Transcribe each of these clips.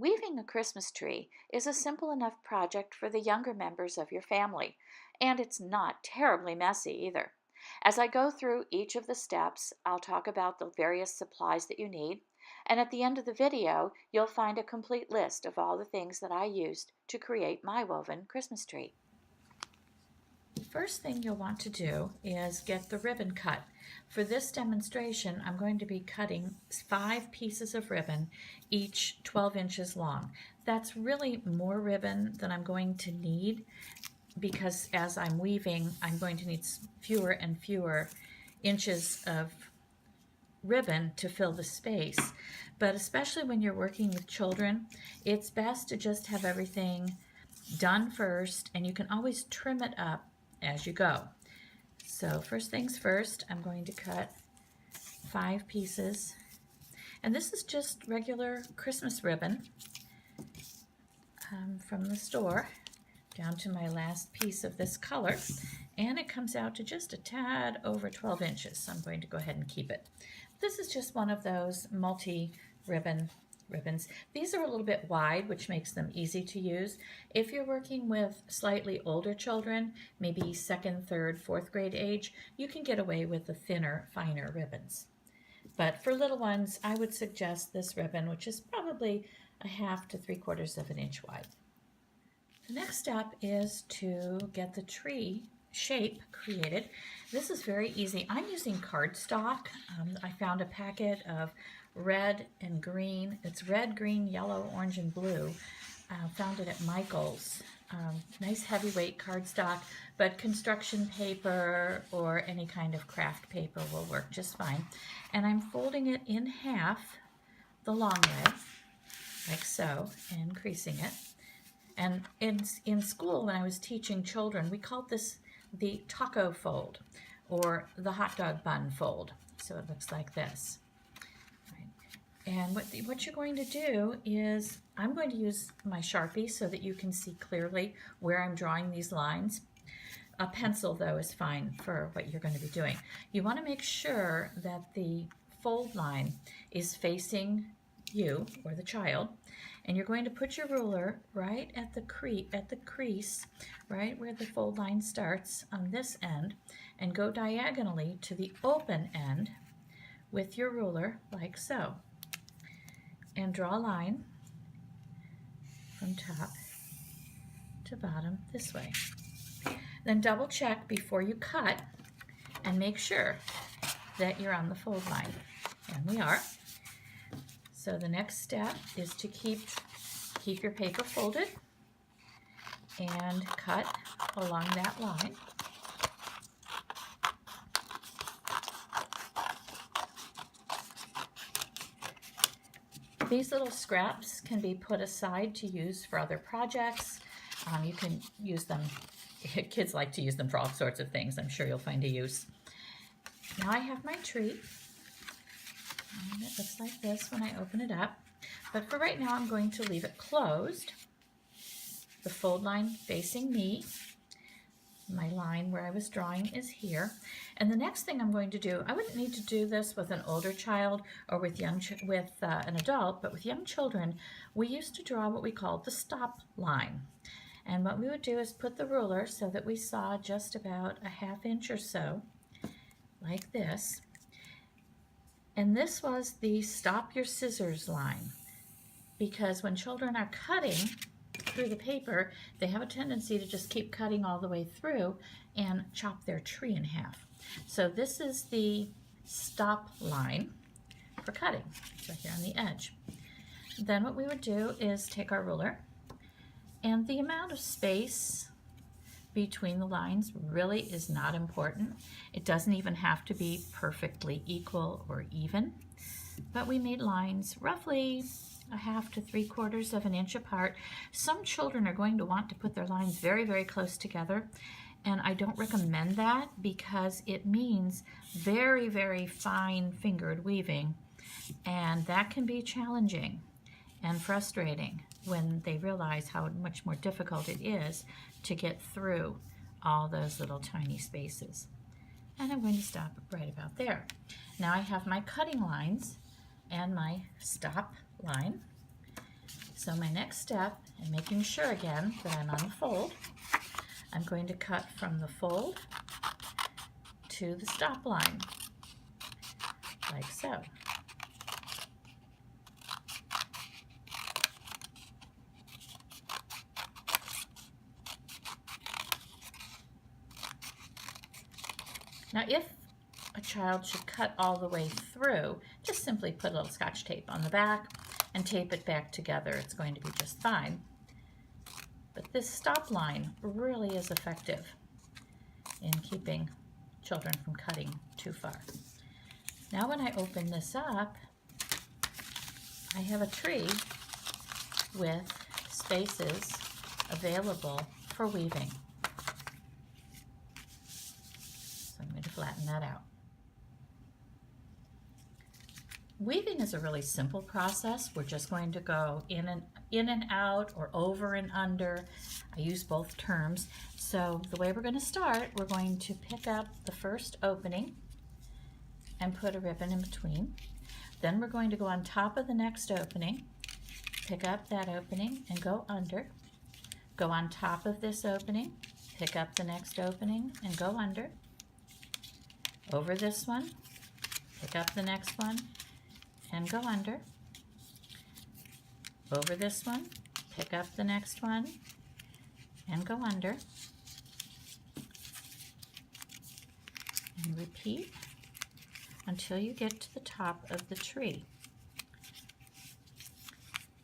Weaving a Christmas tree is a simple enough project for the younger members of your family, and it's not terribly messy either. As I go through each of the steps, I'll talk about the various supplies that you need, and at the end of the video, you'll find a complete list of all the things that I used to create my woven Christmas tree. First thing you'll want to do is get the ribbon cut. For this demonstration, I'm going to be cutting 5 pieces of ribbon, each 12 inches long. That's really more ribbon than I'm going to need because as I'm weaving, I'm going to need fewer and fewer inches of ribbon to fill the space. But especially when you're working with children, it's best to just have everything done first, and you can always trim it up as you go. So first things first, I'm going to cut 5 pieces, and this is just regular Christmas ribbon from the store down to my last piece of this color, and it comes out to just a tad over 12 inches, so I'm going to go ahead and keep it. This is just one of those multi-ribbons. These are a little bit wide, which makes them easy to use. If you're working with slightly older children, maybe 2nd, 3rd, 4th grade age, you can get away with the thinner, finer ribbons. But for little ones, I would suggest this ribbon, which is probably 1/2 to 3/4 of an inch wide. The next step is to get the tree shape created. This is very easy. I'm using cardstock. I found a packet of red and green. It's red, green, yellow, orange, and blue. Found it at Michael's. Nice heavyweight cardstock, but construction paper or any kind of craft paper will work just fine. And I'm folding it in half the long way, like so, and creasing it. And in school, when I was teaching children, we called this the taco fold or the hot dog bun fold. So it looks like this. And what you're going to do is, I'm going to use my Sharpie so that you can see clearly where I'm drawing these lines. A pencil, though, is fine for what you're going to be doing. You want to make sure that the fold line is facing you or the child, and you're going to put your ruler right at the crease, right where the fold line starts on this end, and go diagonally to the open end with your ruler like so. And draw a line from top to bottom this way. Then double check before you cut and make sure that you're on the fold line. And we are. So the next step is to keep your paper folded and cut along that line. These little scraps can be put aside to use for other projects. You can use them, kids like to use them for all sorts of things. I'm sure you'll find a use. Now I have my tree, and it looks like this when I open it up. But for right now, I'm going to leave it closed. The fold line facing me. My line where I was drawing is here. And the next thing I'm going to do, I wouldn't need to do this with an older child or with an adult, but with young children, we used to draw what we called the stop line. And what we would do is put the ruler so that we saw just about 1/2 inch or so, like this. And this was the stop your scissors line, because when children are cutting through the paper, they have a tendency to just keep cutting all the way through and chop their tree in half. So this is the stop line for cutting. It's right here on the edge. Then what we would do is take our ruler, and the amount of space between the lines really is not important. It doesn't even have to be perfectly equal or even, but we made lines roughly 1/2 to 3/4 of an inch apart. Some children are going to want to put their lines very, very close together, and I don't recommend that because it means very, very fine fingered weaving, and that can be challenging and frustrating when they realize how much more difficult it is to get through all those little tiny spaces. And I'm going to stop right about there. Now I have my cutting lines and my stop line. So my next step, and making sure again that I'm on the fold, I'm going to cut from the fold to the stop line, like so. Now if a child should cut all the way through, just simply put a little Scotch tape on the back and tape it back together. It's going to be just fine. But this stop line really is effective in keeping children from cutting too far. Now when I open this up, I have a tree with spaces available for weaving. So I'm going to flatten that out. Weaving is a really simple process. We're just going to go in and out, or over and under. I use both terms. So the way we're going to start, we're going to pick up the first opening and put a ribbon in between. Then we're going to go on top of the next opening, pick up that opening and go under. Go on top of this opening, pick up the next opening and go under. Over this one, pick up the next one and go under. Over this one, pick up the next one and go under. And repeat until you get to the top of the tree.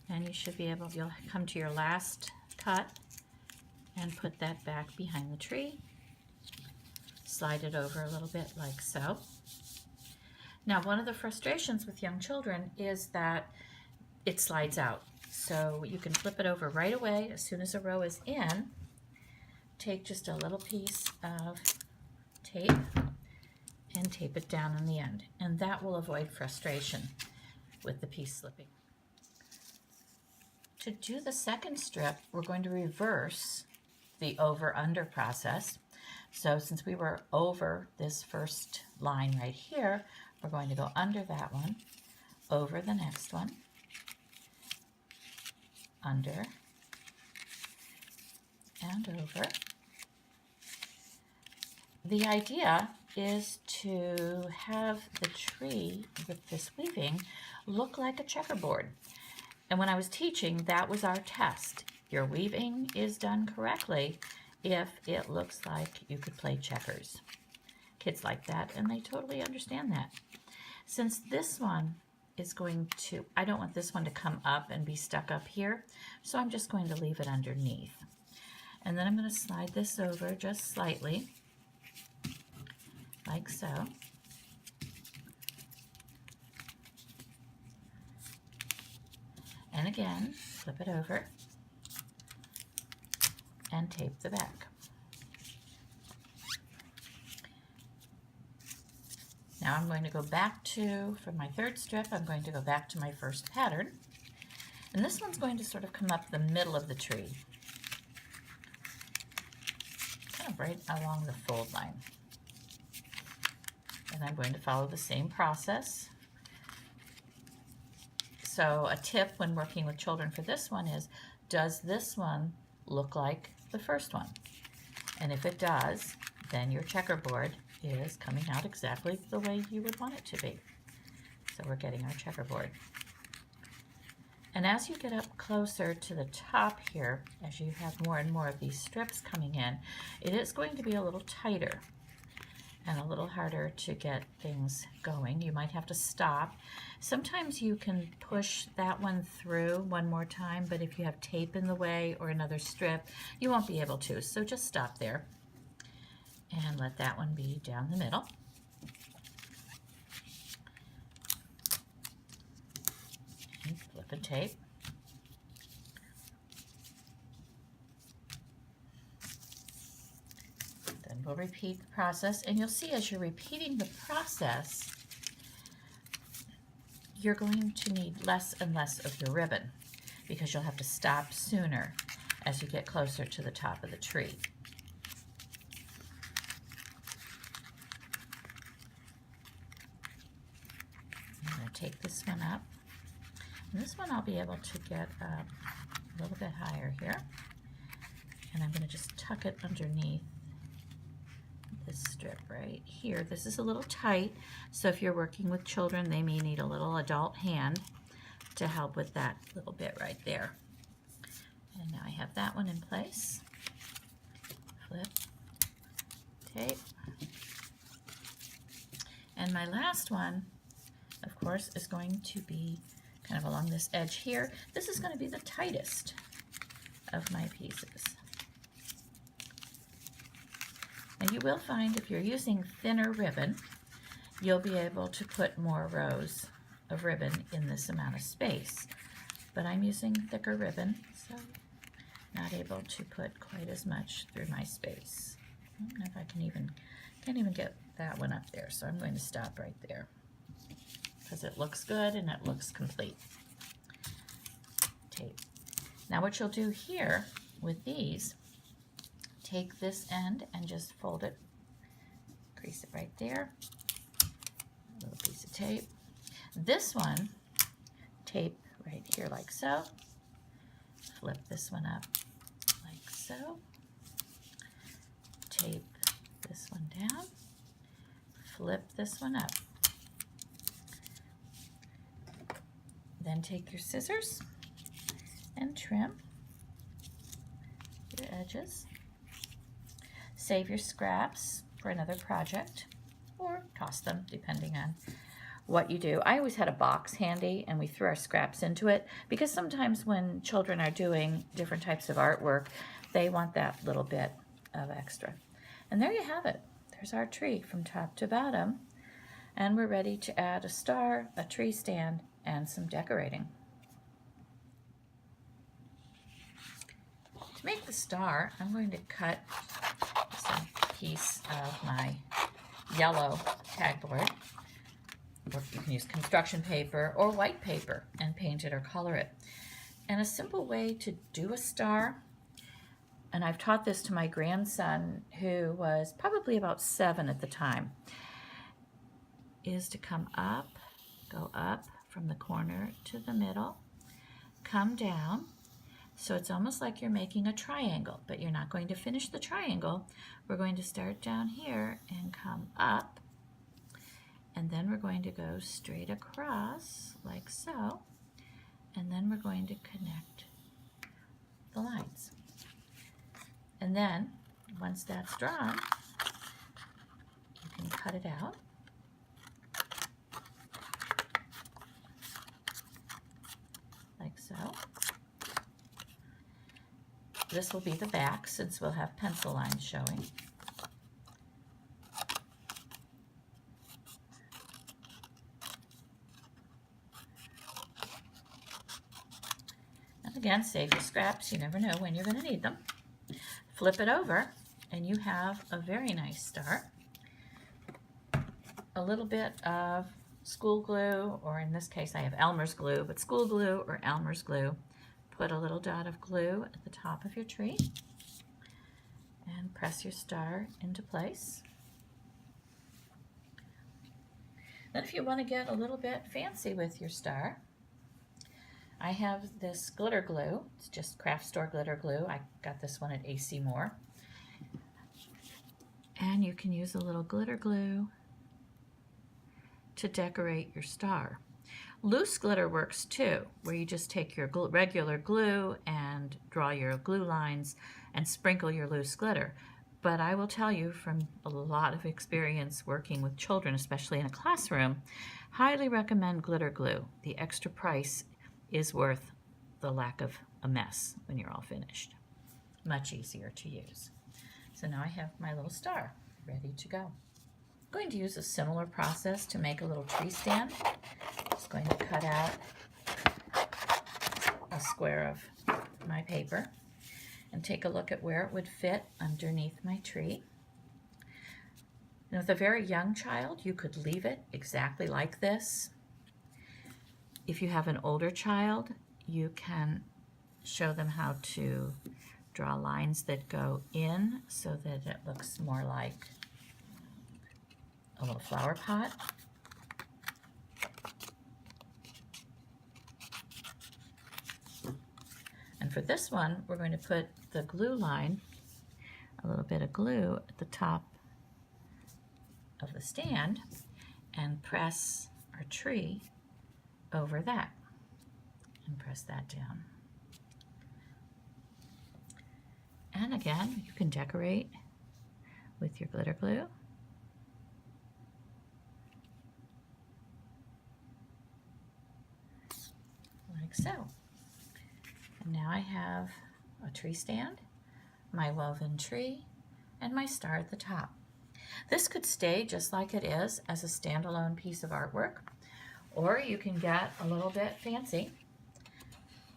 And you should be able, you'll come to your last cut and put that back behind the tree. Slide it over a little bit like so. Now, one of the frustrations with young children is that it slides out. So you can flip it over right away as soon as a row is in. Take just a little piece of tape and tape it down on the end. And that will avoid frustration with the piece slipping. To do the second strip, we're going to reverse the over-under process. So since we were over this first line right here, we're going to go under that one, over the next one, under, and over. The idea is to have the tree with this weaving look like a checkerboard. And when I was teaching, that was our test. Your weaving is done correctly if it looks like you could play checkers. Kids like that, and they totally understand that. Since this one is going to, I don't want this one to come up and be stuck up here, so I'm just going to leave it underneath. And then I'm going to slide this over just slightly, like so. And again, flip it over and tape the back. Now I'm going to go back to, for my third strip, I'm going to go back to my first pattern. And this one's going to sort of come up the middle of the tree, kind of right along the fold line. And I'm going to follow the same process. So a tip when working with children for this one is, does this one look like the first one? And if it does, then your checkerboard is coming out exactly the way you would want it to be. So we're getting our checkerboard. And as you get up closer to the top here, as you have more and more of these strips coming in, it is going to be a little tighter and a little harder to get things going. You might have to stop. Sometimes you can push that one through one more time, but if you have tape in the way or another strip, you won't be able to. So just stop there and let that one be down the middle. And flip and tape. Then we'll repeat the process, and you'll see as you're repeating the process, you're going to need less and less of your ribbon because you'll have to stop sooner as you get closer to the top of the tree. I'm going to take this one up. And this one I'll be able to get up a little bit higher here. And I'm going to just tuck it underneath this strip right here. This is a little tight, so if you're working with children, they may need a little adult hand to help with that little bit right there. And now I have that one in place. Flip, tape. And my last one, of course, is going to be kind of along this edge here. This is going to be the tightest of my pieces. And you will find if you're using thinner ribbon, you'll be able to put more rows of ribbon in this amount of space. But I'm using thicker ribbon, so not able to put quite as much through my space. I don't know if I can't even get that one up there, so I'm going to stop right there because it looks good and it looks complete. Tape. Now what you'll do here with these, take this end and just fold it, crease it right there, a little piece of tape. This one, tape right here like so, flip this one up like so, tape this one down, flip this one up. Then take your scissors and trim your edges. Save your scraps for another project or toss them depending on what you do. I always had a box handy and we threw our scraps into it because sometimes when children are doing different types of artwork, they want that little bit of extra. And there you have it. There's our tree from top to bottom. And we're ready to add a star, a tree stand, and some decorating. To make the star, I'm going to cut some piece of my yellow tag board. Or you can use construction paper or white paper and paint it or color it. And a simple way to do a star, and I've taught this to my grandson who was probably about 7 at the time, is to come up, go up from the corner to the middle, come down. So it's almost like you're making a triangle, but you're not going to finish the triangle. We're going to start down here and come up, and then we're going to go straight across like so, and then we're going to connect the lines. And then once that's drawn, you can cut it out. Like so. This will be the back since we'll have pencil lines showing. And again, save your scraps. You never know when you're going to need them. Flip it over and you have a very nice star. A little bit of school glue, or in this case I have Elmer's glue, but school glue or Elmer's glue. Put a little dot of glue at the top of your tree and press your star into place. Then if you want to get a little bit fancy with your star, I have this glitter glue. It's just craft store glitter glue. I got this one at AC Moore. And you can use a little glitter glue to decorate your star. Loose glitter works too, where you just take your regular glue and draw your glue lines and sprinkle your loose glitter. But I will tell you from a lot of experience working with children, especially in a classroom, highly recommend glitter glue. The extra price is worth the lack of a mess when you're all finished. Much easier to use. So now I have my little star ready to go. I'm going to use a similar process to make a little tree stand. Just going to cut out a square of my paper and take a look at where it would fit underneath my tree. And with a very young child, you could leave it exactly like this. If you have an older child, you can show them how to draw lines that go in so that it looks more like a little flower pot. for this one, we're going to put the glue line, a little bit of glue at the top of the stand, and press our tree over that and press that down. And again, you can decorate with your glitter glue. Like so. And now I have a tree stand, my woven tree, and my star at the top. This could stay just like it is as a standalone piece of artwork, or you can get a little bit fancy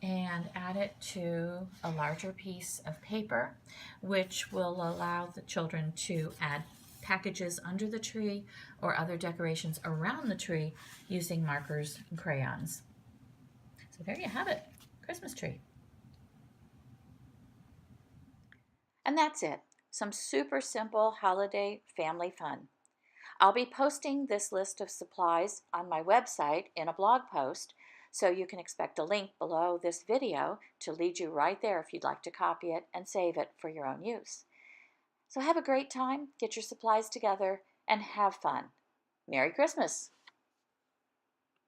and add it to a larger piece of paper, which will allow the children to add packages under the tree or other decorations around the tree using markers and crayons. So there you have it, Christmas tree. And that's it, some super simple holiday family fun. I'll be posting this list of supplies on my website in a blog post, so you can expect a link below this video to lead you right there if you'd like to copy it and save it for your own use. So have a great time, get your supplies together, and have fun. Merry Christmas!